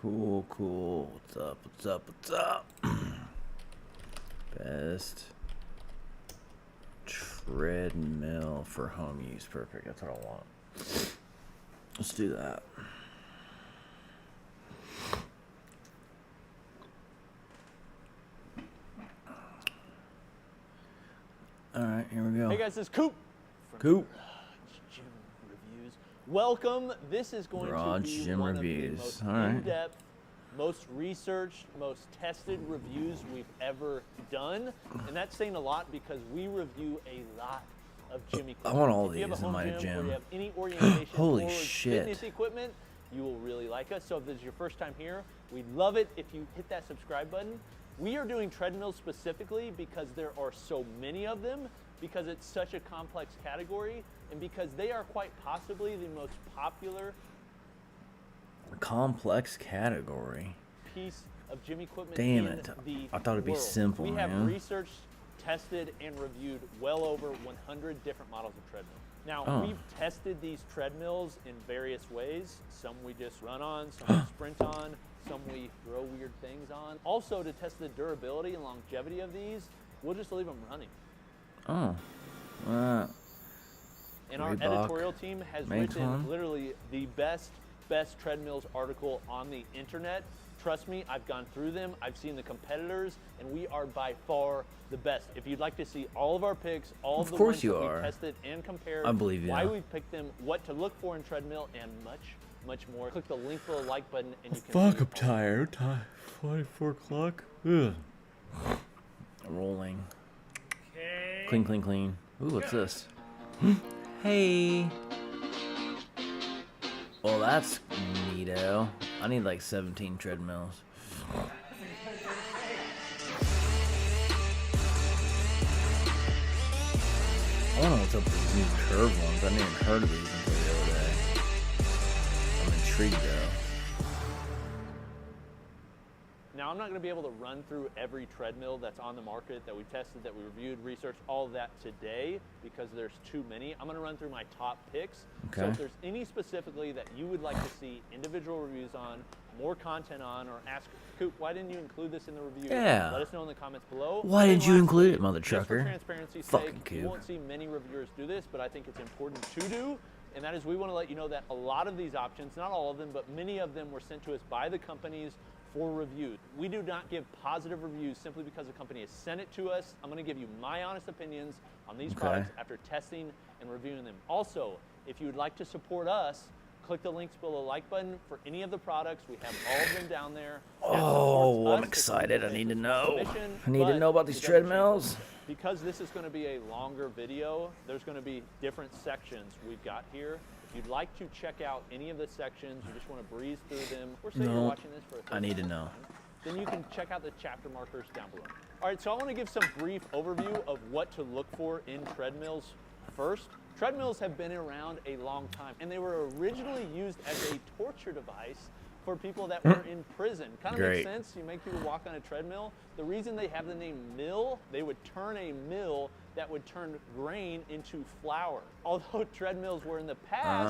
Cool, cool. What's up? What's up? What's up? Best treadmill for home use. Perfect. That's what I want. Let's do that. All right, here we go. Hey guys, this is Coop. Coop. Gym Reviews. Welcome. This is going to be Gym one Reviews. of the most All right. in-depth, most researched, most tested reviews we've ever done. And that's saying a lot because we review a lot of gym equipment. I want all if you have these a in home my Or gym. you have any orientation Holy towards shit. fitness equipment, you will really like us. So if this is your first time here, we'd love it if you hit that subscribe button. We are doing treadmills specifically because there are so many of them, because it's such a complex category, and because they are quite possibly the most popular Complex category. piece of gym equipment Damn in it. the I thought it'd be world. simple, We have man. researched, tested, and reviewed well over 100 different models of treadmill. Now, Oh. we've tested these treadmills in various ways. Some we just run on, some we sprint on, some we throw weird things on. Also, to test the durability and longevity of these, we'll just leave them running. Oh. And our Reebok editorial team has makes written one. literally the best treadmills article on the internet. Trust me, I've gone through them, I've seen the competitors, and we are by far the best. If you'd like to see all of our picks, all of the course ones you that we are. tested and compared, I believe you. why we picked them, what to look for in treadmill, and much more, click the link below the like button and you can Fuck, see I'm tired. Time. 4 o'clock. Ugh. Rolling. Clean, clean, clean. Ooh, what's this? Hey. Well, that's neato. I need like 17 treadmills. I don't know what's up with these new curved ones. I hadn't even heard of these until the other day. I'm intrigued though. Now, I'm not going to be able to run through every treadmill that's on the market that we tested, that we reviewed, researched, all of that today because there's too many. I'm going to run through my top picks. So Okay. if there's any specifically that you would like to see individual reviews on, more content on, or ask, Coop, why didn't you include this in the review? Yeah. Let us know in the comments below. Why And didn't you lastly, include it, mother just trucker? for transparency's Fucking sake, Coop. you won't see many reviewers do this, but I think it's important to do. And that is, we want to let you know that a lot of these options, not all of them, but many of them were sent to us by the companies for review. We do not give positive reviews simply because the company has sent it to us. I'm going to give you my honest opinions on these products after testing and reviewing them. Also, if you would like to support us, click the links below the like button for any of the products. We have all of them down there. That Oh, supports I'm us to excited. I continue need to this know. mission, I need to but know about these it doesn't change treadmills. because this is going to be a longer video, there's going to be different sections we've got here. If you'd like to check out any of the sections, you just want to breeze through them, or say you're No, watching this for a I need to third know. time, then you can check out the chapter markers down below. All right, so I want to give some brief overview of what to look for in treadmills first. Treadmills have been around a long time, and they were originally used as a torture device for people that were in prison. Kind of Great. makes sense. You make people walk on a treadmill. The reason they have the name mill, they would turn a mill that would turn grain into flour. Although treadmills were in the past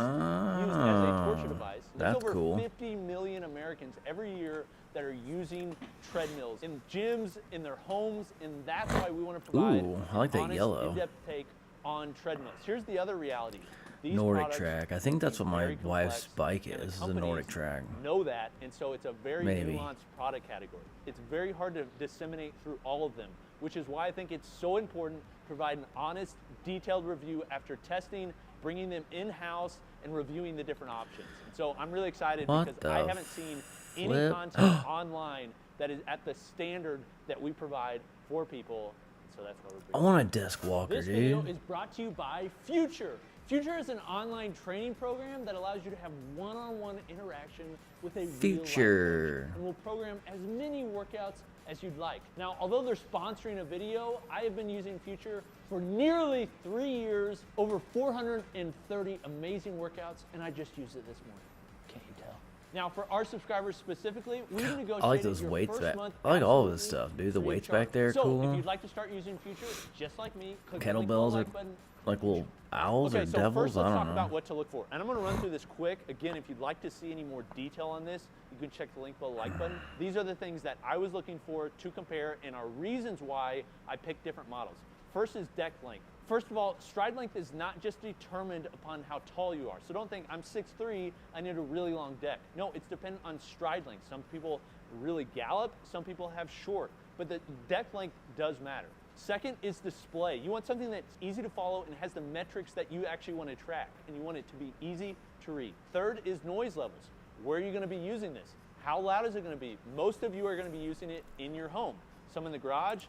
used as a torture device, there's That's over cool. 50 million Americans every year that are using treadmills in gyms, in their homes, and that's why we want to provide Ooh, I like that honest, yellow. in-depth take on treadmills. Here's the other reality. These Nordic products track. I think that's can what be my very wife's complex, bike and the is a companies Nordic track. know that, and so it's a very Maybe. nuanced product category. It's very hard to disseminate through all of them, which is why I think it's so important to provide an honest, detailed review after testing, bringing them in-house, and reviewing the different options. And so I'm really excited What because the I haven't seen any flip? content online that is at the standard that we provide for people. So that's what we're I doing. want a desk walker, This video dude. is brought to you by Future. Future is an online training program that allows you to have one-on-one interaction with a real-life Future. coach, and will program as many workouts as you'd like. Now, although they're sponsoring a video, I have been using Future for nearly 3 years, over 430 amazing workouts, and I just used it this morning. Can't you tell? Now, for our subscribers specifically, we negotiated I like those your weights first back. month I like all of this absolutely stuff, dude. The free of weights charge. back there are so cool. if you'd like to start using in future, just like me, click the link Kettlebells below, are like button. like little owls Okay, or so devils. first let's I talk don't know. about what to look for. And I'm gonna run through this quick. Again, if you'd like to see any more detail on this, you can check the link below, like button. These are the things that I was looking for to compare and are reasons why I picked different models. First is deck length. First of all, stride length is not just determined upon how tall you are. So don't think I'm 6'3", I need a really long deck. No, it's dependent on stride length. Some people really gallop, some people have short, but the deck length does matter. Second is display. You want something that's easy to follow and has the metrics that you actually want to track, and you want it to be easy to read. Third is noise levels. Where are you going to be using this? How loud is it going to be? Most of you are going to be using it in your home. Some in the garage.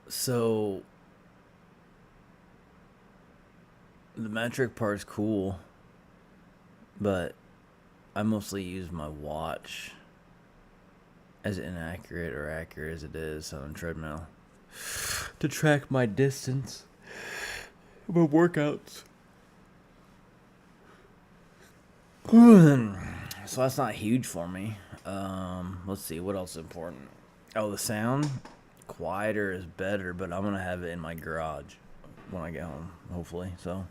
So the metric part's cool, but I mostly use my watch, as inaccurate or accurate as it is on a treadmill, to track my distance, my workouts. So that's not huge for me. Let's see, what else is important? Oh, the sound. Quieter is better, but I'm gonna have it in my garage when I get home, hopefully. So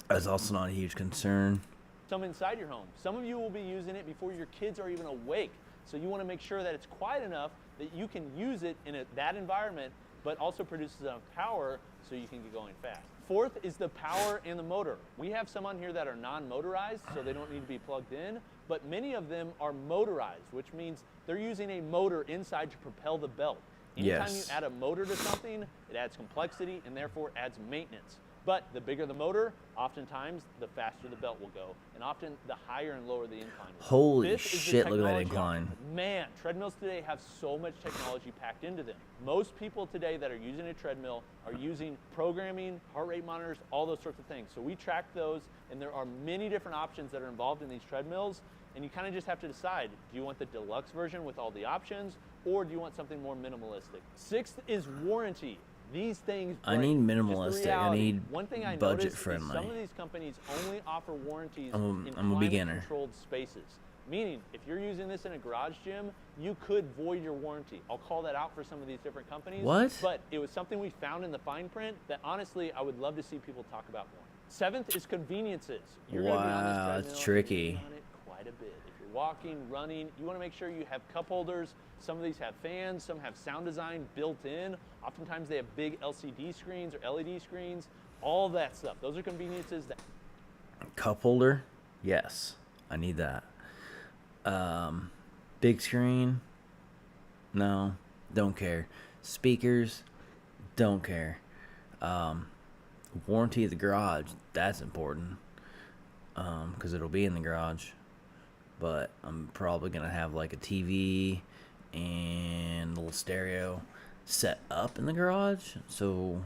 that's also not a huge concern. Some inside your home. Some of you will be using it before your kids are even awake. So you want to make sure that it's quiet enough that you can use it in that environment, but also produces enough power so you can get going fast. Fourth is the power and the motor. We have some on here that are non-motorized, so they don't need to be plugged in, but many of them are motorized, which means they're using a motor inside to propel the belt. Anytime you add a motor to something, it adds complexity and therefore adds maintenance. But the bigger the motor, oftentimes the faster the belt will go, and often the higher and lower the incline will go. Holy shit, look at that incline. Man, treadmills today have so much technology packed into them. Most people today that are using a treadmill are using programming, heart rate monitors, all those sorts of things. So we track those, and there are many different options that are involved in these treadmills, and you kind of just have to decide, do you want the deluxe version with all the options, or do you want something more minimalistic? Sixth is warranty. These things break. I need minimalistic. I need One thing I budget noticed friendly. is some of these companies only offer warranties I'm in a beginner. climate-controlled spaces. Meaning, if you're using this in a garage gym, you could void your warranty. I'll call that out for some of these different companies. What? But it was something we found in the fine print that honestly I would love to see people talk about more. Seventh is conveniences. You're gonna be on this Wow, treadmill, that's tricky. you're gonna be on it quite a bit. If you're walking, running, you want to make sure you have cup holders. Some of these have fans, some have sound design built in. Oftentimes they have big LCD screens or LED screens, all that stuff. Those are conveniences that. Cup holder? Yes, I need that. Big screen? No, don't care. Speakers? Don't care. Warranty of the garage? That's important. Because it'll be in the garage. But I'm probably going to have like a TV and a little stereo set up in the garage. So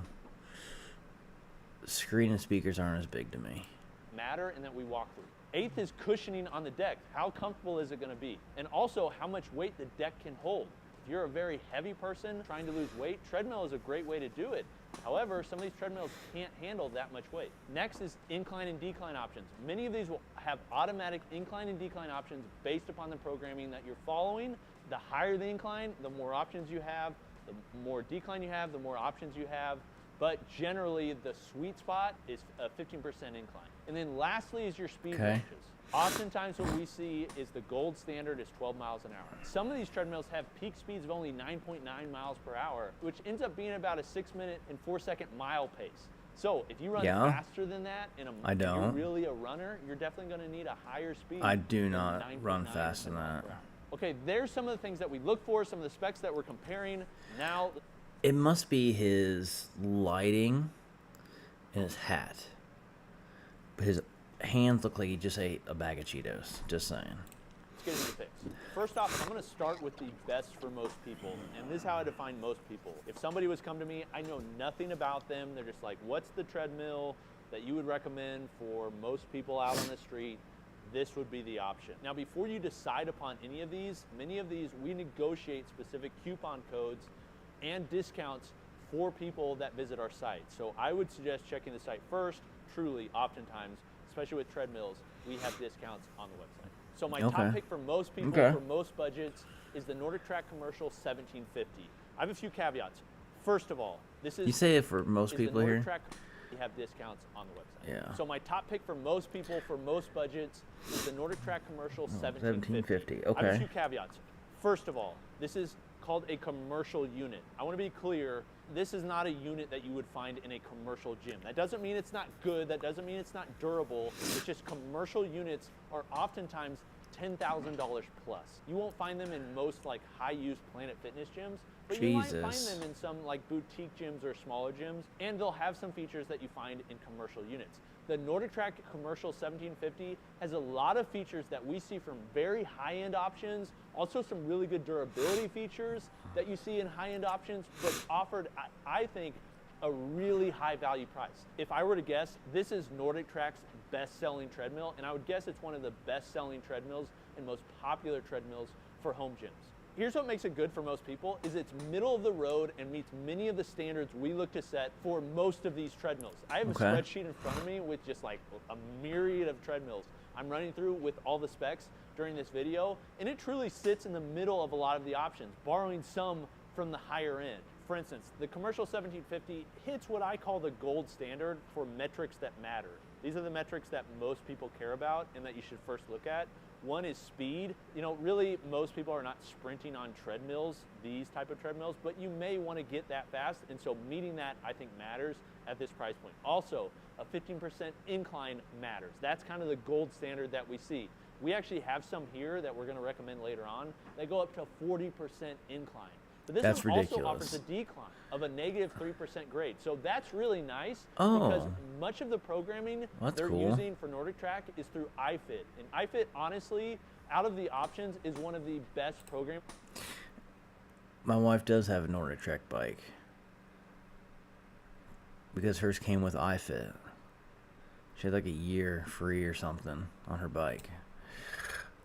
screen and speakers aren't as big to me. Matter and that we walk through. Eighth is cushioning on the deck. How comfortable is it going to be? And also how much weight the deck can hold. If you're a very heavy person trying to lose weight, treadmill is a great way to do it. However, some of these treadmills can't handle that much weight. Next is incline and decline options. Many of these will have automatic incline and decline options based upon the programming that you're following. The higher the incline, the more options you have. The more decline you have, the more options you have. But generally, the sweet spot is a 15% incline. And then lastly is your speed ranges. Oftentimes what we see is the gold standard is 12 miles an hour. Some of these treadmills have peak speeds of only 9.9 miles per hour, which ends up being about a 6-minute and 4-second mile pace. So if you run faster than that, and you're really a runner, you're definitely going to need a higher speed. I do not run fast than that. Okay, there's some of the things that we look for, some of the specs that we're comparing. Now, it must be his lighting and his hat. But his hands look like he just ate a bag of Cheetos. Just saying. Let's get into the picks. First off, I'm going to start with the best for most people, and this is how I define most people. If somebody was come to me, I know nothing about them. They're just like, what's the treadmill that you would recommend for most people out on the street? This would be the option. Now, before you decide upon any of these, many of these we negotiate specific coupon codes and discounts for people that visit our site. So I would suggest checking the site first, truly, oftentimes, especially with treadmills, we have discounts on the website. So my Okay. top pick for most people, Okay. for most budgets, is the Nordic Track Commercial 1750. I have a few caveats. First of all, this is You say it for most is people the Nordic here? Track. We have discounts on the website. Yeah. So my top pick for most people, for most budgets, is the Nordic Track Commercial 1750. 1750. I have a Okay. few caveats. First of all, this is called a commercial unit. I want to be clear, this is not a unit that you would find in a commercial gym. That doesn't mean it's not good, that doesn't mean it's not durable. It's just commercial units are oftentimes $10,000 plus. You won't find them in most like high-use Planet Fitness gyms, but you might find Jesus. them in some like boutique gyms or smaller gyms, and they'll have some features that you find in commercial units. The Nordic Track Commercial 1750 has a lot of features that we see from very high-end options, also some really good durability features that you see in high-end options, but offered, I think, a really high value price. If I were to guess, this is Nordic Track's best-selling treadmill, and I would guess it's one of the best-selling treadmills and most popular treadmills for home gyms. Here's what makes it good for most people is it's middle of the road and meets many of the standards we look to set for most of these treadmills. I have a Okay. spreadsheet in front of me with just like a myriad of treadmills I'm running through with all the specs during this video, and it truly sits in the middle of a lot of the options, borrowing some from the higher end. For instance, the Commercial 1750 hits what I call the gold standard for metrics that matter. These are the metrics that most people care about and that you should first look at. One is speed. You know, really most people are not sprinting on treadmills, these type of treadmills, but you may want to get that fast, and so meeting that I think matters at this price point. Also, a 15% incline matters. That's kind of the gold standard that we see. We actually have some here that we're going to recommend later on that go up to 40% incline. But this That's one also ridiculous. offers a decline of a negative 3% grade. So that's really nice Oh. because much of the programming That's they're cool. using for Nordic Track is through iFit. And iFit, honestly, out of the options, is one of the best programs. My wife does have a Nordic Trek bike because hers came with iFit. She had like a year free or something on her bike.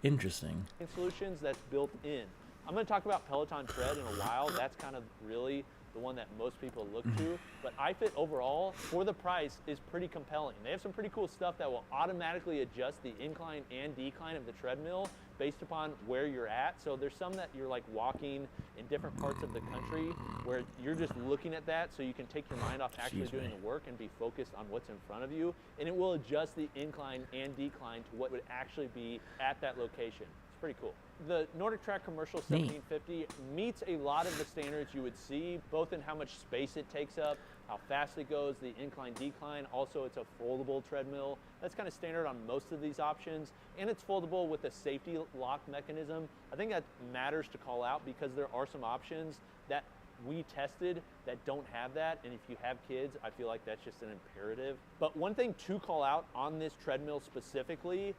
Interesting. Solutions that's built in. I'm going to talk about Peloton Tread in a while. That's kind of really the one that most people look to. But iFit overall, for the price, is pretty compelling. They have some pretty cool stuff that will automatically adjust the incline and decline of the treadmill based upon where you're at. So there's some that you're like walking in different parts of the country where you're just looking at that so you can take your mind off actually Excuse doing me. the work and be focused on what's in front of you. And it will adjust the incline and decline to what would actually be at that location. It's pretty cool. The Nordic Track Commercial Neat. 1750 meets a lot of the standards you would see, both in how much space it takes up, how fast it goes, the incline decline. Also, it's a foldable treadmill. That's kind of standard on most of these options. And it's foldable with a safety lock mechanism. I think that matters to call out because there are some options that we tested that don't have that. And if you have kids, I feel like that's just an imperative. But one thing to call out on this treadmill specifically,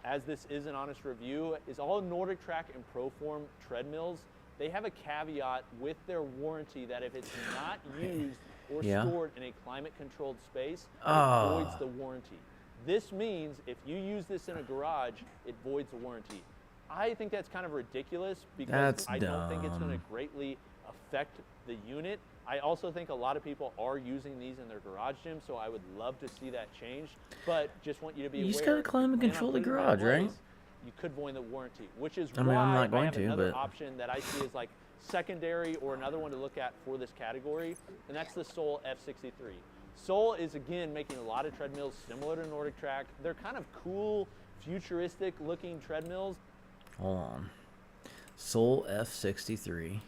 as this is an honest review, is all Nordic Track and Proform treadmills, they have a caveat with their warranty that if it's not used or Yeah. stored in a climate-controlled space, it Ah. voids the warranty. This means if you use this in a garage, it voids the warranty. I think that's kind of ridiculous because That's I don't think it's going to dumb. greatly affect the unit. I also think a lot of people are using these in their garage gym, so I would love to see that changed. But just want you to be You aware. just gotta if you climate plan on control the putting that in garage, right? place, you could void the warranty, which is I mean, why I'm not going I have to, another but- option that I see as like secondary or another one to look at for this category, and that's the Soul F63. Soul is again making a lot of treadmills similar to Nordic Track. They're kind of cool, futuristic looking treadmills. Hold on. Soul F63.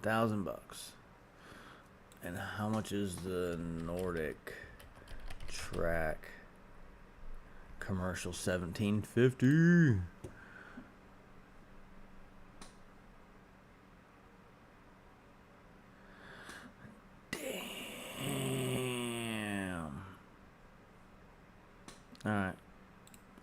$1,000. And how much is the Nordic Track Commercial 1750? Damn. Alright.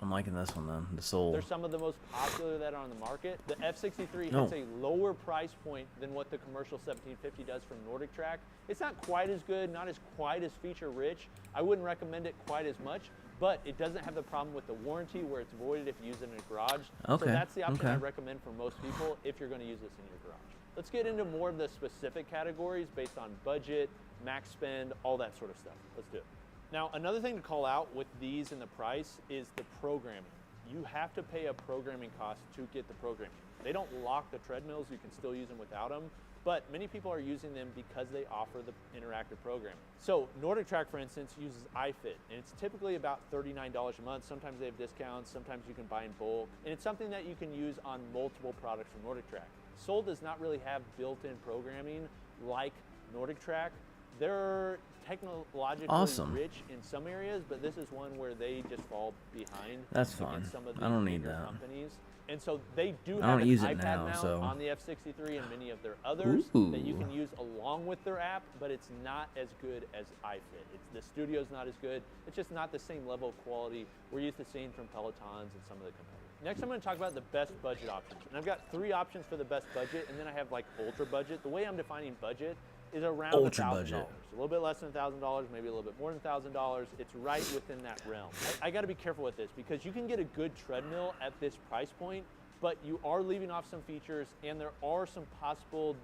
I'm liking this one then. The Soul. They're some of the most popular that are on the market. The F63 No. hits a lower price point than what the Commercial 1750 does from Nordic Track. It's not quite as good, not as quite as feature rich. I wouldn't recommend it quite as much, but it doesn't have the problem with the warranty where it's voided if you use it in a garage. Okay. So that's the option I Okay. recommend for most people if you're going to use this in your garage. Let's get into more of the specific categories based on budget, max spend, all that sort of stuff. Let's do it. Now, another thing to call out with these and the price is the programming. You have to pay a programming cost to get the programming. They don't lock the treadmills, you can still use them without them, but many people are using them because they offer the interactive programming. So Nordic Track, for instance, uses iFit, and it's typically about $39 a month. Sometimes they have discounts, sometimes you can buy in bulk, and it's something that you can use on multiple products from Nordic Track. Soul does not really have built-in programming like Nordic Track. They're technologically Awesome. rich in some areas, but this is one where they just fall behind. That's fine. Some of I don't need bigger that. companies. And so they do I have don't an use it iPad now, mount so. on the F63 and many of their others that you Ooh. can use along with their app, but it's not as good as iFit. The studio's not as good. It's just not the same level of quality we're used to seeing from Pelotons and some of the competitors. Next, I'm going to talk about the best budget options. And I've got 3 options for the best budget, and then I have like ultra budget. The way I'm defining budget is around Ultra $1,000. budget. A little bit less than $1,000, maybe a little bit more than $1,000. It's right within that realm. I got to be careful with this because you can get a good treadmill at this price point, but you are leaving off some features, and there are some possible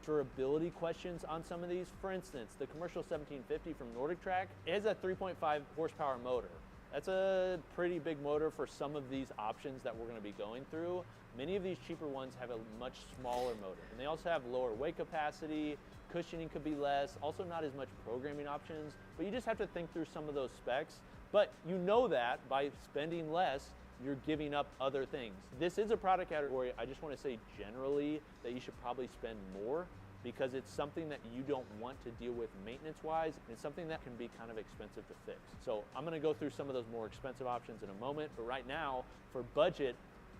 durability questions on some of these. For instance, the commercial 1750 from Nordic Track is a 3.5 horsepower motor. That's a pretty big motor for some of these options that we're going to be going through. Many of these cheaper ones have a much smaller motor, and they also have lower weight capacity, cushioning could be less, also not as much programming options, but you just have to think through some of those specs. But you know that by spending less, you're giving up other things. This is a product category, I just want to say generally that you should probably spend more because it's something that you don't want to deal with maintenance-wise, and it's something that can be kind of expensive to fix. So I'm gonna go through some of those more expensive options in a moment, but right now, for budget,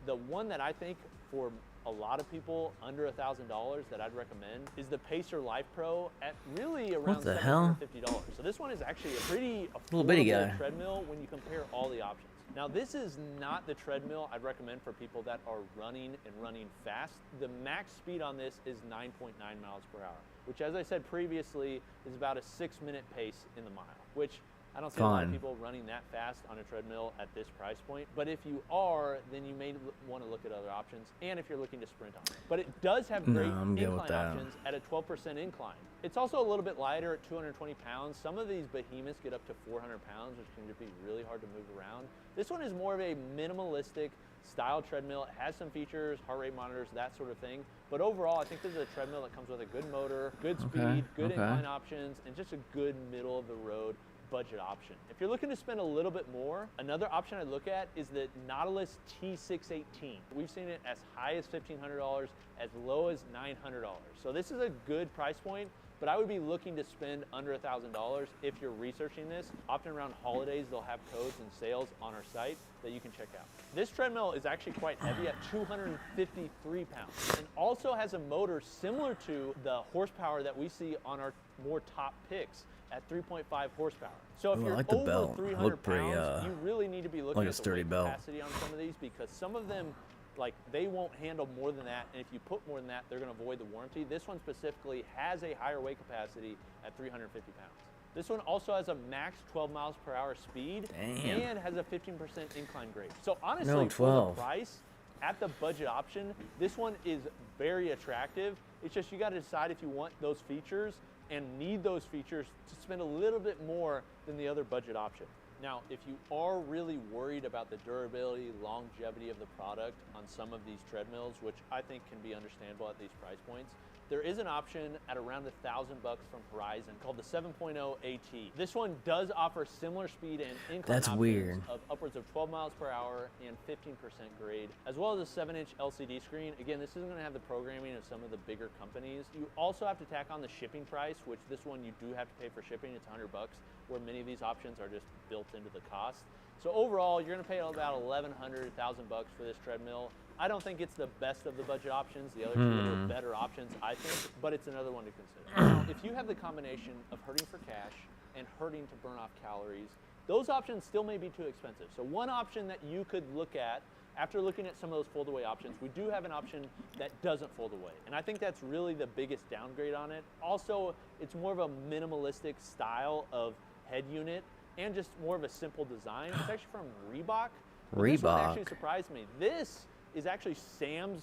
the one that I think for a lot of people under $1,000 that I'd recommend is the Pacer Life Pro at really around What the hell? $750. So this one is actually a pretty Little bitty affordable guy. treadmill when you compare all the options. Now this is not the treadmill I'd recommend for people that are running and running fast. The max speed on this is 9.9 miles per hour, which as I said previously is about a 6-minute pace in the mile, which I don't see a lot of Fine. people running that fast on a treadmill at this price point. But if you are, then you may want to look at other options, and if you're looking to sprint on it. But it does have No, great I'm good with incline that. options at a 12% incline. It's also a little bit lighter at 220 pounds. Some of these behemoths get up to 400 pounds, which can be really hard to move around. This one is more of a minimalistic style treadmill. It has some features, heart rate monitors, that sort of thing. But overall, I think this is a treadmill that comes with a good motor, good speed, good incline options, and just a good middle of the road budget option. If you're looking to spend a little bit more, another option I look at is the Nautilus T618. We've seen it as high as $1,500, as low as $900. So this is a good price point, but I would be looking to spend under $1,000 if you're researching this. Often around holidays, they'll have codes and sales on our site that you can check out. This treadmill is actually quite heavy at 253 pounds and also has a motor similar to the horsepower that we see on our more top picks at 3.5 horsepower. So if Ooh, I you're like the over belt. 300 Looked pretty, pounds, you really need to be looking like a at the sturdy weight belt. capacity on some of these because some of them, like they won't handle more than that, and if you put more than that, they're going to void the warranty. This one specifically has a higher weight capacity at 350 pounds. This one also has a max 12 miles per hour speed Damn. and has a 15% incline grade. So honestly, No, for 12. the price, at the budget option, this one is very attractive. It's just you got to decide if you want those features and need those features to spend a little bit more than the other budget option. Now, if you are really worried about the durability, longevity of the product on some of these treadmills, which I think can be understandable at these price points, there is an option at around $1,000 from Horizon called the 7.0 AT. This one does offer similar speed and incline That's options weird. of upwards of 12 miles per hour and 15% grade, as well as a 7-inch LCD screen. Again, this isn't going to have the programming of some of the bigger companies. You also have to tack on the shipping price, which this one you do have to pay for shipping. It's $100, where many of these options are just built into the cost. So overall, you're going to pay about $1,100, $1,000 for this treadmill. I don't think it's the best of the budget options. The other two are better options, I think, but it's another one to consider. Now, if you have the combination of hurting for cash and hurting to burn off calories, those options still may be too expensive. So one option that you could look at after looking at some of those fold-away options, we do have an option that doesn't fold away. And I think that's really the biggest downgrade on it. Also, it's more of a minimalistic style of head unit and just more of a simple design. It's actually from Reebok. But this one actually surprised me. This is actually Sam's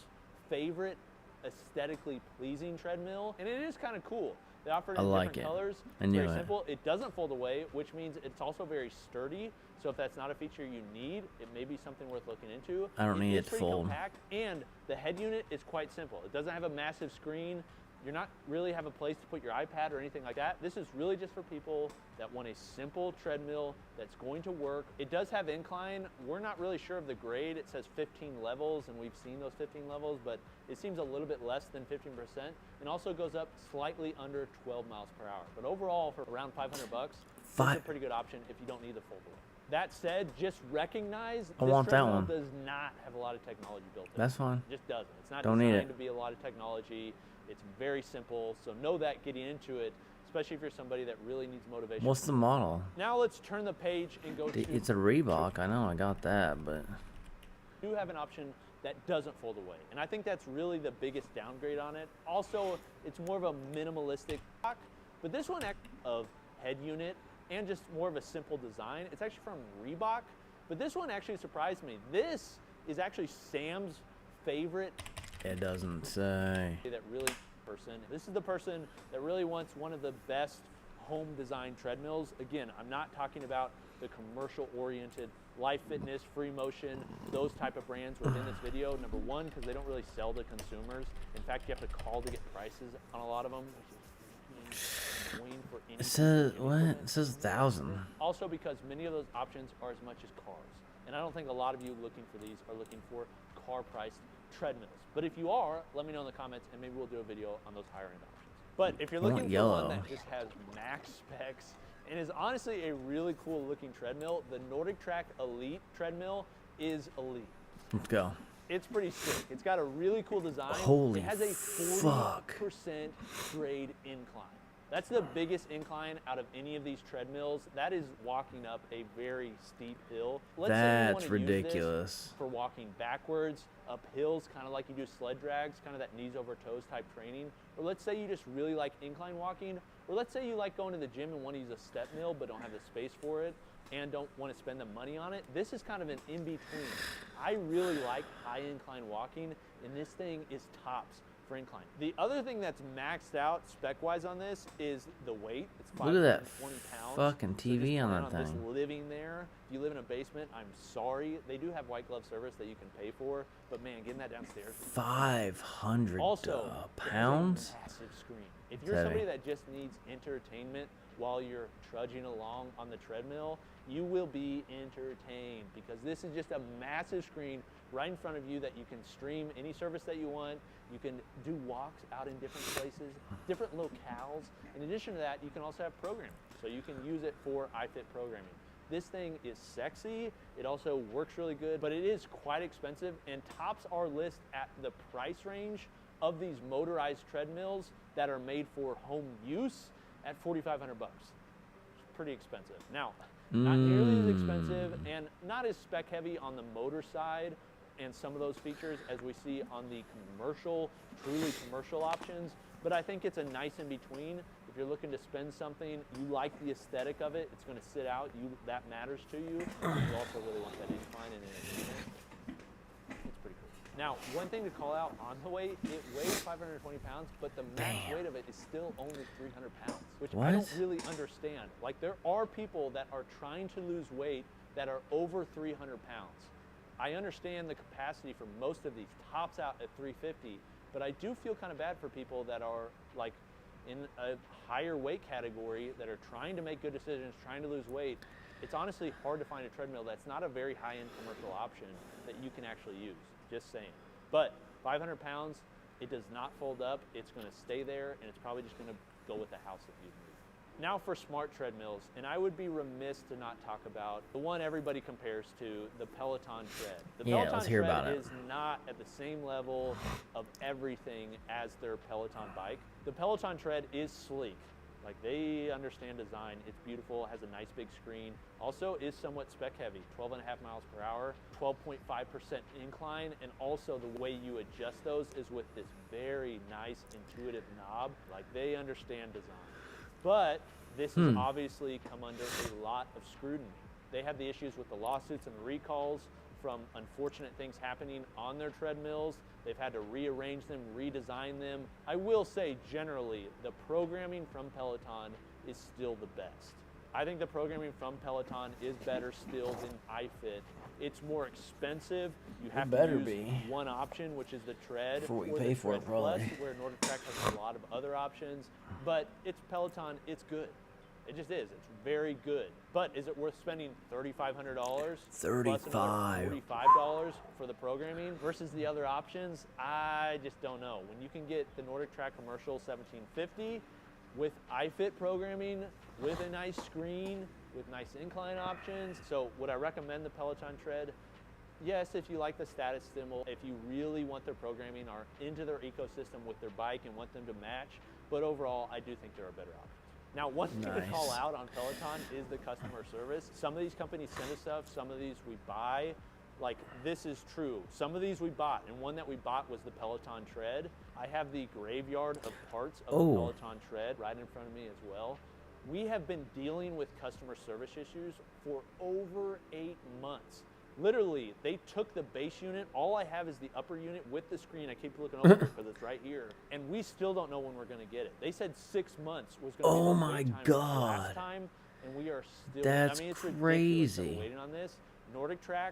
favorite aesthetically pleasing treadmill, and it is kind of cool. They offer it in different colors. It's very simple. It doesn't fold away, which means it's also very sturdy. So if that's not a feature you need, it may be something worth looking into. I don't need it to fold. Compact, and the head unit is quite simple. It doesn't have a massive screen. You're not really have a place to put your iPad or anything like that. This is really just for people that want a simple treadmill that's going to work. It does have incline. We're not really sure of the grade. It says 15 levels, and we've seen those 15 levels, but it seems a little bit less than 15%, and also goes up slightly under 12 miles per hour. But overall, for around 500 bucks, it's a pretty good option if you don't need the fold away. That said, just recognize this treadmill does not have a lot of technology built in. That's fine. It just doesn't. It's not designed to be a lot of technology. It's very simple, so know that getting into it, especially if you're somebody that really needs motivation. What's the model? Now let's turn the page and go to... It's a Reebok. I know, I got that, but... You do have an option that doesn't fold away, and I think that's really the biggest downgrade on it. Also, it's more of a minimalistic lock, but this one of head unit and just more of a simple design. It's actually from Reebok, but this one actually surprised me. This is actually Sam's favorite. It doesn't say. This is the person that really wants one of the best home design treadmills. Again, I'm not talking about the commercial oriented Life Fitness, Free Motion, those type of brands within this video. Number one, because they don't really sell to consumers. In fact, you have to call to get prices on a lot of them. It says what? It says 1,000. Also because many of those options are as much as cars. And I don't think a lot of you looking for these are looking for car priced treadmills. But if you are, let me know in the comments and maybe we'll do a video on those higher end options. But if you're looking for one that just has max specs and is honestly a really cool looking treadmill, the Nordic Track Elite treadmill is elite. Let's go. It's pretty sick. It's got a really cool design. Holy It has a 40% grade incline. That's the biggest incline out of any of these treadmills. That is walking up a very steep hill. That's ridiculous. Use this for walking backwards, up hills, kind of like you do sled drags, kind of that knees over toes type training. Or let's say you just really like incline walking, or let's say you like going to the gym and want to use a step mill but don't have the space for it and don't want to spend the money on it. This is kind of an in-between. I really like high incline walking, and this thing is tops for incline. The other thing that's maxed out spec-wise on this is the weight. It's 520 pounds. Fucking TV on that thing. Just living there. If you live in a basement, I'm sorry. They do have white glove service that you can pay for, but man, getting that downstairs. 500 also, pounds? Massive screen. If you're somebody that just needs entertainment while you're trudging along on the treadmill, you will be entertained because this is just a massive screen right in front of you that you can stream any service that you want. You can do walks out in different places, different locales. In addition to that, you can also have programming. So you can use it for iFit programming. This thing is sexy. It also works really good, but it is quite expensive and tops our list at the price range of these motorized treadmills that are made for home use at 4,500 bucks. It's pretty expensive. Now, not nearly as expensive and not as spec heavy on the motor side and some of those features as we see on the commercial, truly commercial options, but I think it's a nice in between. If you're looking to spend something, you like the aesthetic of it, it's going to sit out, that matters to you. You also really want that incline and entertainment. It's pretty cool. Now, one thing to call out on the weight, it weighs 520 pounds, but the max weight of it is still only 300 pounds, which I don't really understand. Like, there are people that are trying to lose weight that are over 300 pounds. I understand the capacity for most of these tops out at 350, but I do feel kind of bad for people that are like in a higher weight category that are trying to make good decisions, trying to lose weight. It's honestly hard to find a treadmill that's not a very high-end commercial option that you can actually use, just saying. But 500 pounds, it does not fold up, it's gonna stay there, and it's probably just gonna go with the house that you move. Now for smart treadmills, and I would be remiss to not talk about the one everybody compares to, the Peloton Tread. The Peloton Tread is not at the same level of everything as their Peloton bike. The Peloton Tread is sleek. Like, they understand design. It's beautiful, has a nice big screen. Also is somewhat spec heavy, 12.5 miles per hour, 12.5% incline, and also the way you adjust those is with this very nice intuitive knob. Like, they understand design. But this has obviously come under a lot of scrutiny. They have the issues with the lawsuits and the recalls from unfortunate things happening on their treadmills. They've had to rearrange them, redesign them. I will say, generally, the programming from Peloton is still the best. I think the programming from Peloton is better still than iFit. It's more expensive. You have to use one option, which is the tread, for what you or pay the for tread it, probably. plus, where NordicTrack has a lot of other options. But it's Peloton, it's good. It just is. It's very good. But is it worth spending $3,500 plus another $45 for the programming versus the other options? I just don't know. When you can get the NordicTrack Commercial 1750 with iFit programming, with a nice screen, with nice incline options. So would I recommend the Peloton Tread? Yes, if you like the status symbol, if you really want their programming, are into their ecosystem with their bike and want them to match. But overall, I do think there are better options. Now, one thing to call out on Peloton is the customer service. Some of these companies send us stuff, some of these we buy. Like, this is true. Some of these we bought, and one that we bought was the Peloton Tread. I have the graveyard of parts of the Peloton Tread right in front of me as well. We have been dealing with customer service issues for over 8 months. Literally, they took the base unit. All I have is the upper unit with the screen. I keep looking over because it's right here. And we still don't know when we're going to get it. They said 6 months was going to be the wait time last time, and we are still. That's I mean, it's crazy. ridiculous that we're waiting on this. NordicTrack,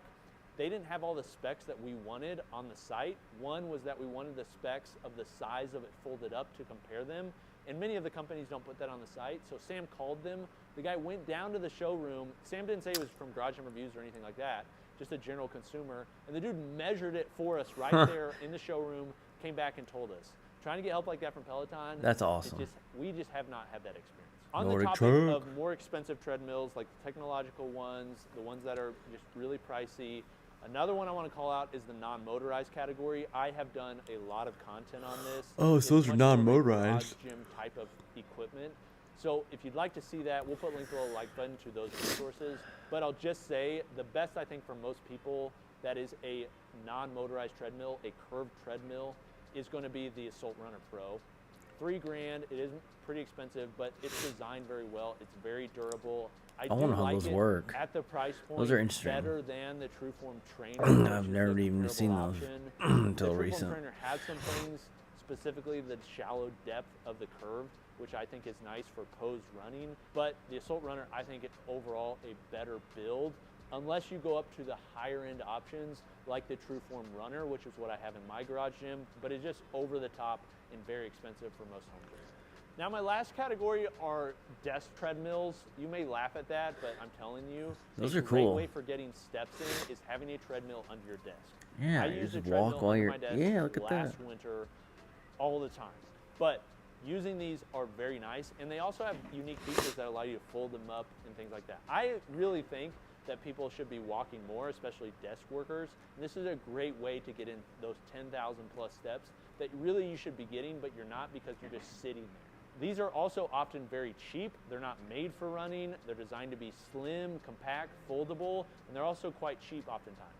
they didn't have all the specs that we wanted on the site. One was that we wanted the specs of the size of it folded up to compare them. And many of the companies don't put that on the site. So Sam called them. The guy went down to the showroom. Sam didn't say it was from Garage Gym Reviews or anything like that, just a general consumer. And the dude measured it for us right there in the showroom, came back and told us. Trying to get help like that from Peloton. That's awesome. We just have not had that experience. On the topic of more expensive treadmills, like the technological ones, the ones that are just really pricey, another one I want to call out is the non-motorized category. I have done a lot of content on this. Oh, so those are non-motorized. Gym type of equipment. So if you'd like to see that, we'll put a link to the like button to those resources. But I'll just say the best I think for most people that is a non-motorized treadmill, a curved treadmill, is going to be the Assault Runner Pro. $3,000. It isn't pretty expensive, but it's designed very well. It's very durable. I do wonder how like those it work. at the price point. Those are interesting. Better than the Trueform Trainer. I've never even seen those until recent. The Trueform Trainer has some things, specifically the shallow depth of the curve, which I think is nice for posed running. But the Assault Runner, I think it's overall a better build, unless you go up to the higher end options like the Trueform Runner, which is what I have in my garage gym, but it's just over the top and very expensive for most home gyms. Now my last category are desk treadmills. You may laugh at that, but I'm telling you, those a are great cool. way for getting steps in is having a treadmill under your desk. Yeah, I you used just a treadmill walk while under you're. my desk Yeah, look at last that. winter all the time. But using these are very nice, and they also have unique features that allow you to fold them up and things like that. I really think that people should be walking more, especially desk workers. And this is a great way to get in those 10,000 plus steps that really you should be getting, but you're not because you're just sitting there. These are also often very cheap. They're not made for running. They're designed to be slim, compact, foldable, and they're also quite cheap oftentimes.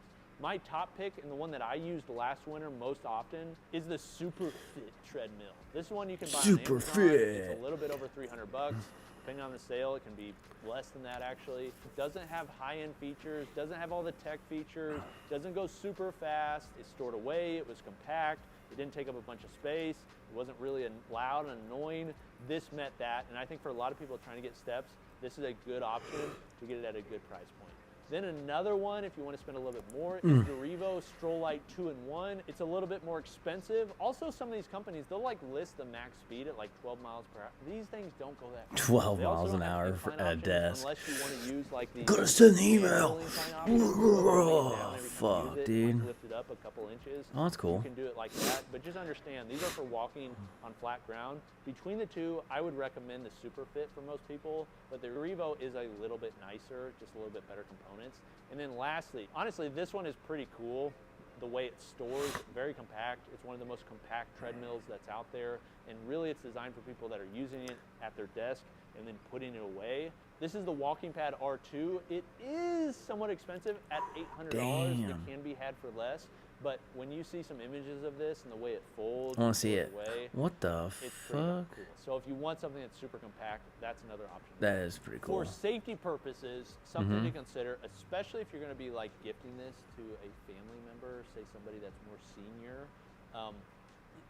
My top pick, and the one that I used last winter most often, is the Super Fit treadmill. This one you can buy on Amazon. It's a little bit over $300. Depending on the sale, it can be less than that actually. It doesn't have high-end features, doesn't have all the tech features, doesn't go super fast. It's stored away, it was compact, it didn't take up a bunch of space, it wasn't really loud and annoying. This met that, and I think for a lot of people trying to get steps, this is a good option to get it at a good price point. Then another one, if you want to spend a little bit more, is the Revo Strollite 2-in-1. It's a little bit more expensive. Also, some of these companies, they'll like list the max speed at like 12 miles per hour. These things don't go that fast. 12 miles an hour at a desk. Unless you want to use like the. Gotta send the email. Oh, fuck, dude. Lift it up a couple inches. Oh, that's cool. You can do it like that, but just understand these are for walking on flat ground. Between the two, I would recommend the Super Fit for most people, but the Revo is a little bit nicer, just a little bit better components. And then lastly, honestly, this one is pretty cool. The way it stores, very compact. It's one of the most compact treadmills that's out there. And really it's designed for people that are using it at their desk and then putting it away. This is the Walking Pad R2. It is somewhat expensive at $800. Damn. It can be had for less. But when you see some images of this and the way it folds, I want to see goes it. away, What the it's pretty darn fuck? cool. So if you want something that's super compact, that's another option. That is pretty cool. For safety purposes, something to consider, especially if you're going to be like gifting this to a family member, say somebody that's more senior,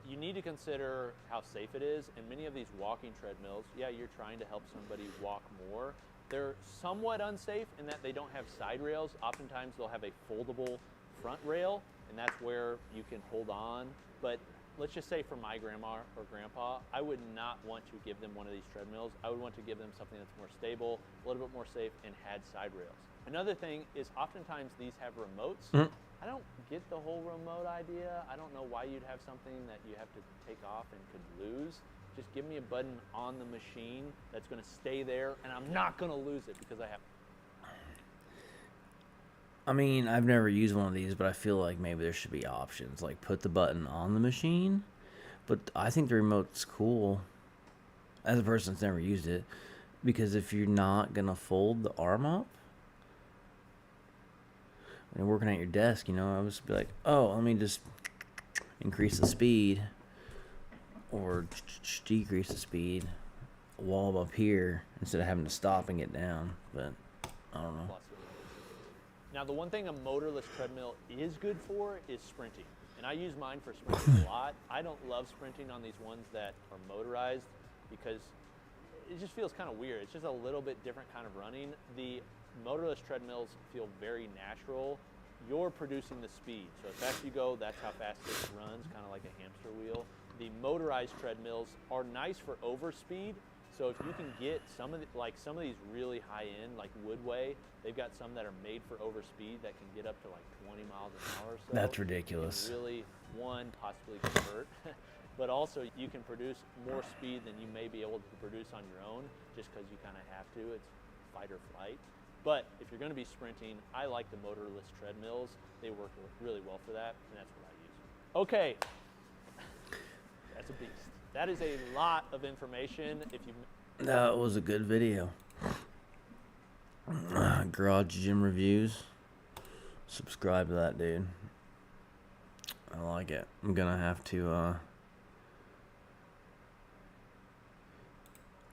you need to consider how safe it is. And many of these walking treadmills, yeah, you're trying to help somebody walk more. They're somewhat unsafe in that they don't have side rails. Oftentimes they'll have a foldable front rail, and that's where you can hold on. But let's just say for my grandma or grandpa, I would not want to give them one of these treadmills. I would want to give them something that's more stable, a little bit more safe, and had side rails. Another thing is oftentimes these have remotes. I don't get the whole remote idea. I don't know why you'd have something that you have to take off and could lose. Just give me a button on the machine that's gonna stay there, and I'm not gonna lose it because I have. I mean, I've never used one of these, but I feel like maybe there should be options, like put the button on the machine. But I think the remote's cool, as a person that's never used it, because if you're not gonna fold the arm up, when you're working at your desk, you know, I would just be like, oh, let me just increase the speed, or decrease the speed, wall up here, instead of having to stop and get down. But I don't know. Now, the one thing a motorless treadmill is good for is sprinting. And I use mine for sprinting a lot. I don't love sprinting on these ones that are motorized because it just feels kind of weird. It's just a little bit different kind of running. The motorless treadmills feel very natural. You're producing the speed. So as fast as you go, that's how fast it runs, kind of like a hamster wheel. The motorized treadmills are nice for overspeed. So if you can get some of these really high end, like Woodway, they've got some that are made for overspeed that can get up to like 20 miles an hour or so. That's ridiculous. You can really, one, possibly get hurt, but also you can produce more speed than you may be able to produce on your own just because you kind of have to. It's fight or flight. But if you're going to be sprinting, I like the motorless treadmills. They work really well for that, and that's what I use. Okay, that's a beast. That is a lot of information. If you That was a good video. Garage Gym Reviews. Subscribe to that, dude. I like it. I'm gonna have to,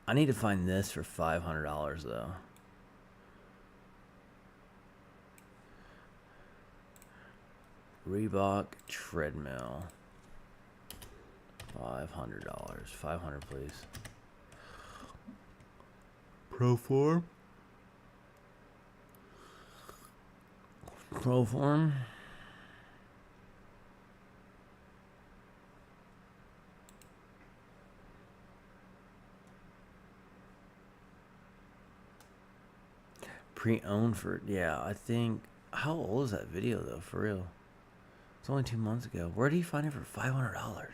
I need to find this for $500 though. Reebok treadmill. $500. 500, please. Proform. Proform. Pre-owned for, yeah, I think. How old is that video though, for real? It's only 2 months ago. Where do you find it for $500?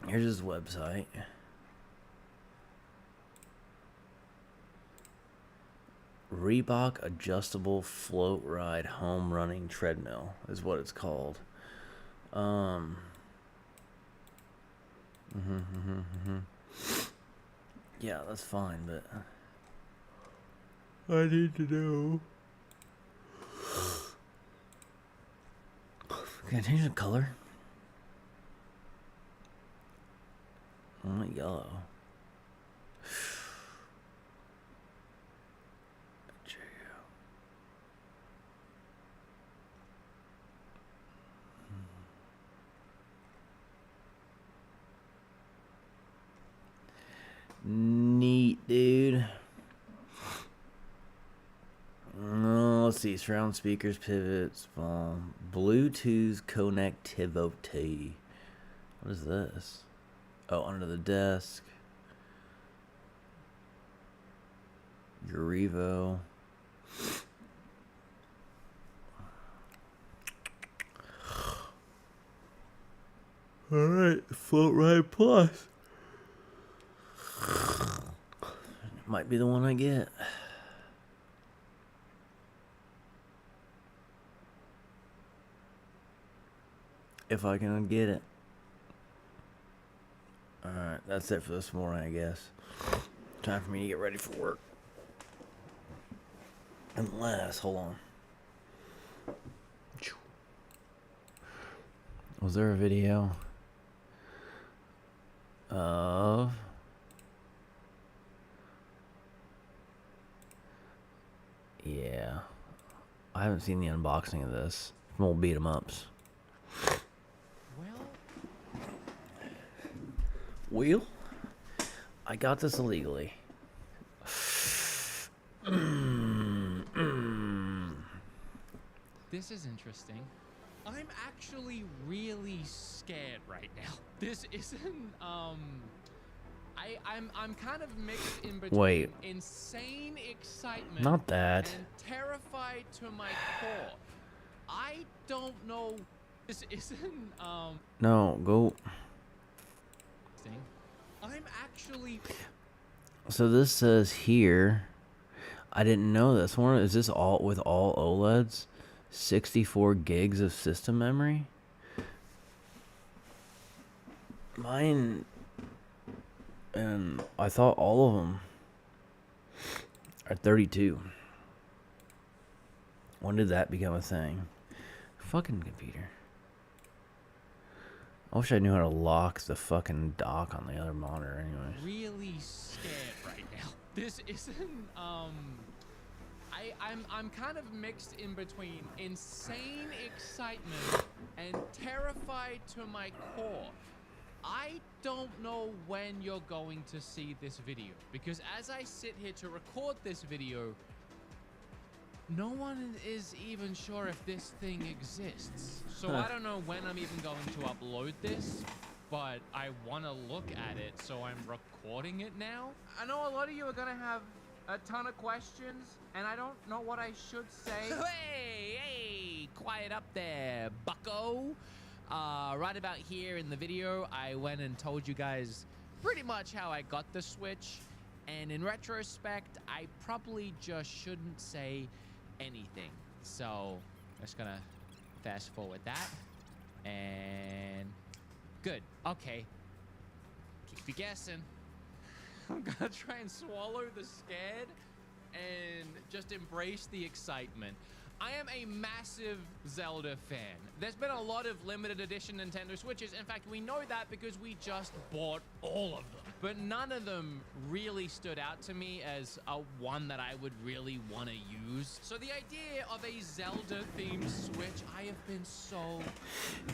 Here's his website. Reebok Adjustable Float Ride Home Running Treadmill is what it's called. Yeah, that's fine, but I need to know. Can I change the color? I want yellow. Neat, dude. Let's see. Surround speakers, pivots, Bluetooth connectivity. What is this? Oh, under the desk. Revo. Alright, Float Ride Plus. Might be the one I get. If I can get it. Alright, that's it for this morning, I guess. Time for me to get ready for work. Unless, hold on. Was there a video of yeah, I haven't seen the unboxing of this. We'll beat 'em ups. Wheel? I got this illegally. This is interesting. I'm actually really scared right now. This isn't I'm kind of mixed in between Wait. insane excitement Not that. and terrified to my core. I don't know. This isn't No, go. thing. I'm actually So this says here. I didn't know this one. Is this all with all OLEDs? 64 gigs of system memory? Mine, and I thought all of them are 32. When did that become a thing? Fucking computer. I wish I knew how to lock the fucking dock on the other monitor anyways. really scared right now. This isn't I'm kind of mixed in between insane excitement and terrified to my core. I don't know when you're going to see this video, because as I sit here to record this video, no one is even sure if this thing exists. So I don't know when I'm even going to upload this, but I want to look at it, so I'm recording it now. I know a lot of you are going to have a ton of questions, and I don't know what I should say. Hey, quiet up there, bucko. Right about here in the video, I went and told you guys pretty much how I got the Switch, and in retrospect, I probably just shouldn't say anything. So, I'm just gonna fast forward that, and good, okay. Keep you guessing. I'm gonna try and swallow the scared and just embrace the excitement. I am a massive Zelda fan. There's been a lot of limited edition Nintendo Switches. In fact, we know that because we just bought all of them. But none of them really stood out to me as a one that I would really want to use. So the idea of a Zelda-themed Switch, I have been so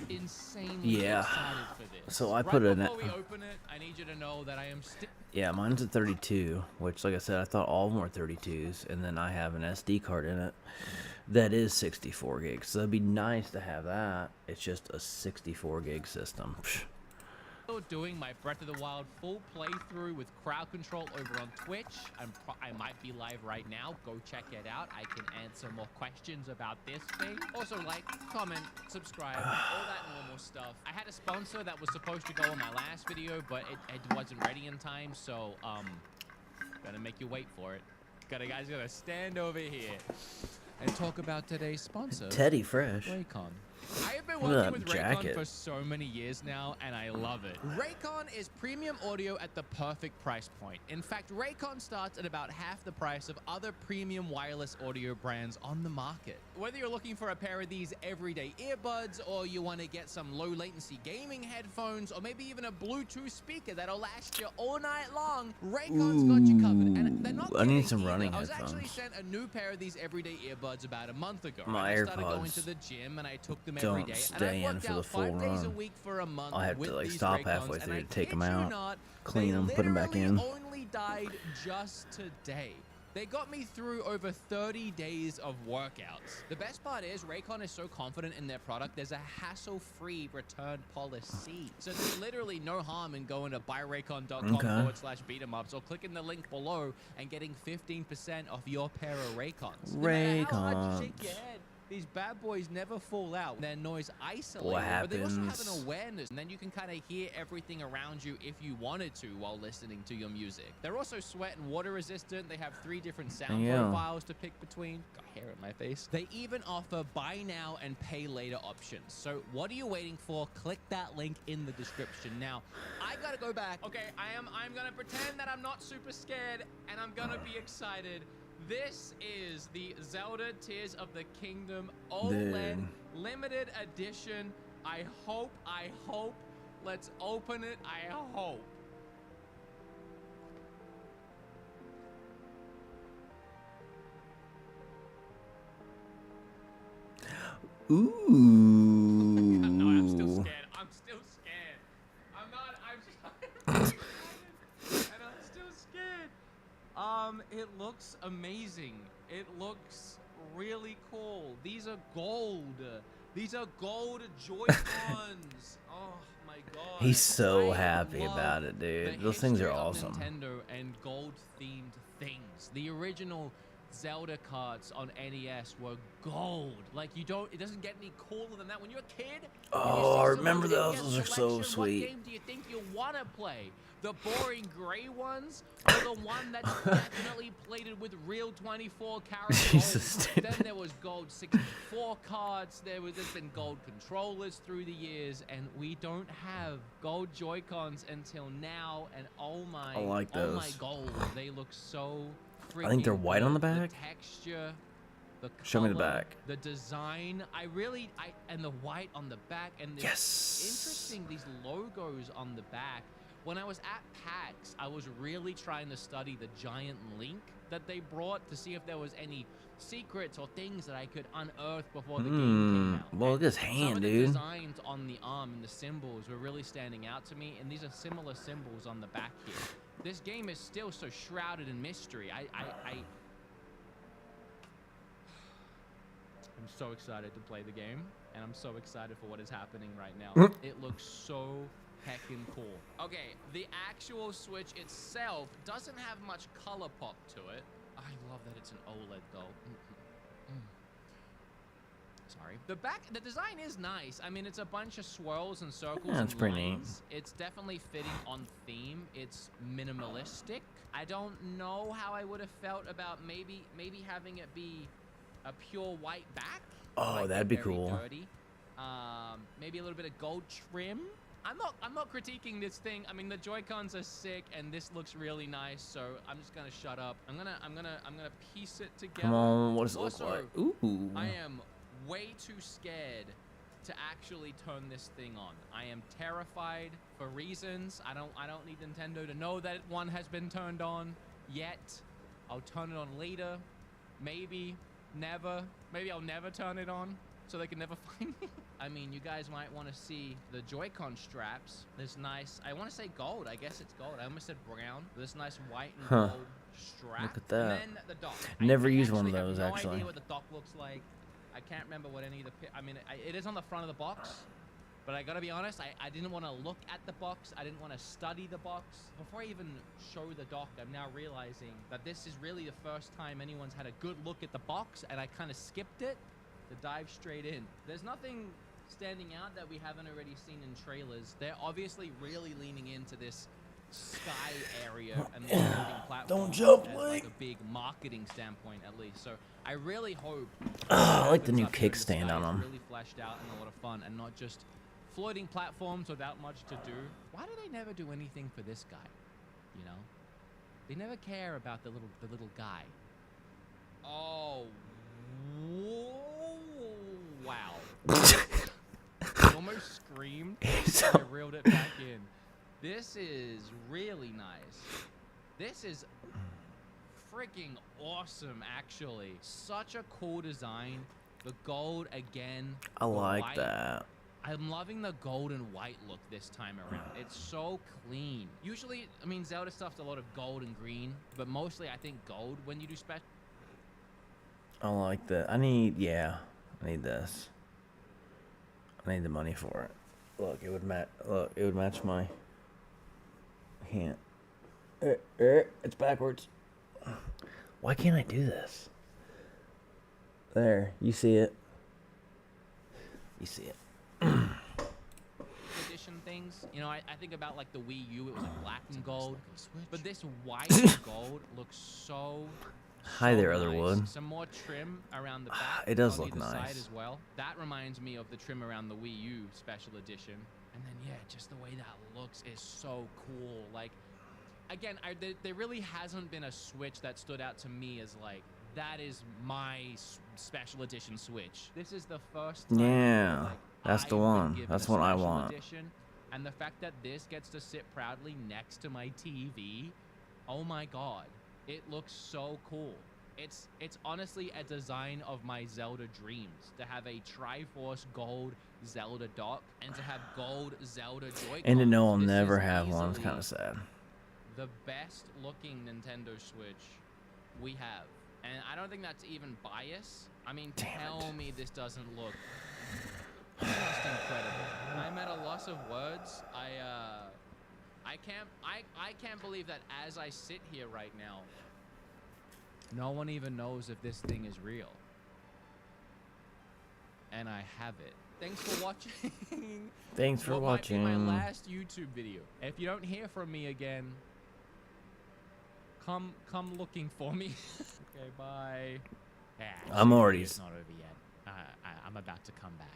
insanely excited for this. So I put it in. Before we open it, I need you to know that I am still... Yeah, mine's a 32, which, like I said, I thought all of them were 32s, and then I have an SD card in it that is 64 gigs. So it'd be nice to have that. It's just a 64 gig system. Doing my Breath of the Wild full playthrough with crowd control over on Twitch. I might be live right now. Go check it out. I can answer more questions about this thing. Also, like, comment, subscribe, all that normal stuff. I had a sponsor that was supposed to go in my last video, but it wasn't ready in time, so gonna make you wait for it. Guys gotta stand over here and talk about today's sponsor, Teddy Fresh. Raycon. I have been Look at working that with Raycon jacket. for so many years now, and I love it. Raycon is premium audio at the perfect price point. In fact, Raycon starts at about half the price of other premium wireless audio brands on the market. Whether you're looking for a pair of these everyday earbuds, or you want to get some low latency gaming headphones, or maybe even a Bluetooth speaker that'll last you all night long, Raycon's got you covered. And they're not I need kidding some either. running I was actually headphones. sent a new pair of these everyday earbuds about a month ago. My I started going AirPods to the gym and I took them every don't day. stay And I in worked for the out full 5 days a run. week for a month. I have with to like these stop Raycons, halfway and through I to take kid them you out, not, clean them, put them back in. they only died just today. They got me through over 30 days of workouts. The best part is Raycon is so confident in their product, there's a hassle-free return policy. So there's literally no harm in going to buyraycon.com/beat-em-ups or clicking the link below and getting 15% off your pair of Raycons. No matter how hard you shake your head, these bad boys never fall out. They're noise isolated, but they also have an awareness, and then you can kind of hear everything around you if you wanted to while listening to your music. They're also sweat and water resistant. They have 3 different sound profiles to pick between. Got hair in my face. They even offer buy now and pay later options. So what are you waiting for? Click that link in the description. Now, I gotta go back. Okay, I'm gonna pretend that I'm not super scared, and I'm gonna be excited. This is the Zelda Tears of the Kingdom OLED limited edition. I hope, let's open it, I hope. Ooh. No, I'm still scared. I'm still scared. I'm not, I'm really excited. And I'm still scared. It looks amazing. It looks really cool. These are gold. These are gold Joy-Cons. Oh my god. He's so I happy love about it, dude. the Those things are history of awesome. Nintendo and gold themed things. The original Zelda cards on NES were gold. Like it doesn't get any cooler than that. When you're a kid, Oh, I remember those. Those are so sweet. What game do you think you want to play? The boring gray ones, or the one that's definitely plated with real 24 karat Jesus, gold? Then there was gold 64 cards. There's been gold controllers through the years, and we don't have gold Joy-Cons until now. And oh my, I like oh my those. gold, they look so freaking I think they're white on the good. back. The texture, the color, Show me the back. the design. And the white on the back, and the interesting, these logos on the back. When I was at PAX, I was really trying to study the giant link that they brought to see if there was any secrets or things that I could unearth before the game came out. Well, look at his Some hand, of the dude. designs on the arm and the symbols were really standing out to me, and these are similar symbols on the back here. This game is still so shrouded in mystery. I'm so excited to play the game, and I'm so excited for what is happening right now. It looks so heckin' cool. Okay, the actual Switch itself doesn't have much color pop to it. I love that it's an OLED though. Sorry. The design is nice. I mean, it's a bunch of swirls and circles. Yeah, it's and pretty neat. lines. It's definitely fitting on theme. It's minimalistic. I don't know how I would have felt about maybe having it be a pure white back. Oh, that'd be cool. Dirty. Maybe a little bit of gold trim. I'm not critiquing this thing. I mean, the Joy-Cons are sick, and this looks really nice. So I'm just gonna shut up. I'm gonna piece it together. Come on, what does it look Also, like? Ooh. I am way too scared to actually turn this thing on. I am terrified for reasons. I don't need Nintendo to know that one has been turned on yet. I'll turn it on later. Maybe, never. Maybe I'll never turn it on, so they can never find me. I mean, you guys might want to see the Joy-Con straps. This nice, I want to say gold. I guess it's gold. I almost said brown. This nice white and gold strap. Look at that. And then the dock. Never I used one of have those, no actually. idea what the dock looks like. I can't remember what any of the... I mean, it is on the front of the box. But I gotta be honest, I didn't want to look at the box. I didn't want to study the box. Before I even show the dock, I'm now realizing that this is really the first time anyone's had a good look at the box, and I kind of skipped it to dive straight in. There's nothing standing out that we haven't already seen in trailers. They're obviously really leaning into this sky area and the floating platform. Don't jump, as like a big marketing standpoint, at least. So I really hope. I like the new opens up here in kickstand sky on is them. Really fleshed out and a lot of fun, and not just floating platforms without much to do. Why do they never do anything for this guy? You know, they never care about the little guy. Oh, whoa, wow! I almost screamed. I reeled it back in. This is really nice. This is freaking awesome, actually. Such a cool design. The gold again. I like white. that. I'm loving the gold and white look this time around. It's so clean. Usually, I mean, Zelda stuff's a lot of gold and green, but mostly I think gold when you do special. I like that. I need this. I need the money for it. Look, it would match. Look, it would match my hand. It's backwards. Why can't I do this? There, you see it. You see it. Edition things, you know, I think about like the Wii U. It was like black and gold, but this white and gold looks so. Hi there, nice. Otherwood. Some more trim around the back. It does on look either side nice. as well. That reminds me of the trim around the Wii U special edition. And then yeah, just the way that looks is so cool. Like, again, there really hasn't been a Switch that stood out to me as like, that is my special edition Switch. This is the first time Yeah, like, that's the I've been one. given That's a what I special want. edition, and the fact that this gets to sit proudly next to my TV, oh my god, it looks so cool. It's honestly a design of my Zelda dreams, to have a Triforce Gold Zelda dock and to have gold Zelda Joy-Cons. And to know I'll This never is have one. It's easily kind of sad. the best looking Nintendo Switch we have. And I don't think that's even bias. I mean, tell me this doesn't look just incredible. I'm at a loss of words. I can't believe that as I sit here right now, no one even knows if this thing is real. And I have it. Thanks for watching. Thanks for what watching. might be my last YouTube video. If you don't hear from me again, come looking for me. Okay, bye. Yeah, I'm already. It's not over yet. I'm about to come back.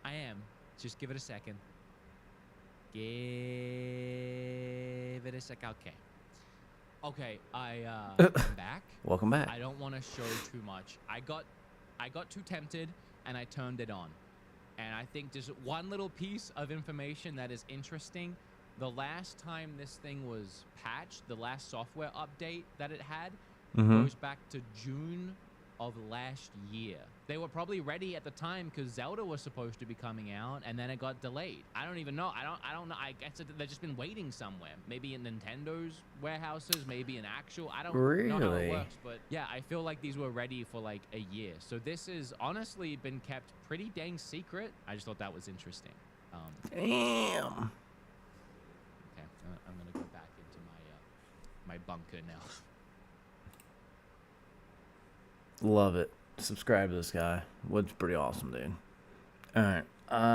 I am. Just give it a second. Give it a sec. Okay. Okay, I'm back. Welcome back. I don't want to show too much. I got too tempted and I turned it on. And I think there's one little piece of information that is interesting. The last time this thing was patched, the last software update that it had, goes back to June of last year. They were probably ready at the time because Zelda was supposed to be coming out, and then it got delayed. I don't even know. I don't know. I guess they've just been waiting somewhere. Maybe in Nintendo's warehouses, maybe in actual. I don't know how it works, but yeah, I feel like these were ready for like a year. So this has honestly been kept pretty dang secret. I just thought that was interesting. Damn. Okay, I'm gonna go back into my bunker now. Love it. Subscribe to this guy. Wood's pretty awesome, dude. All right.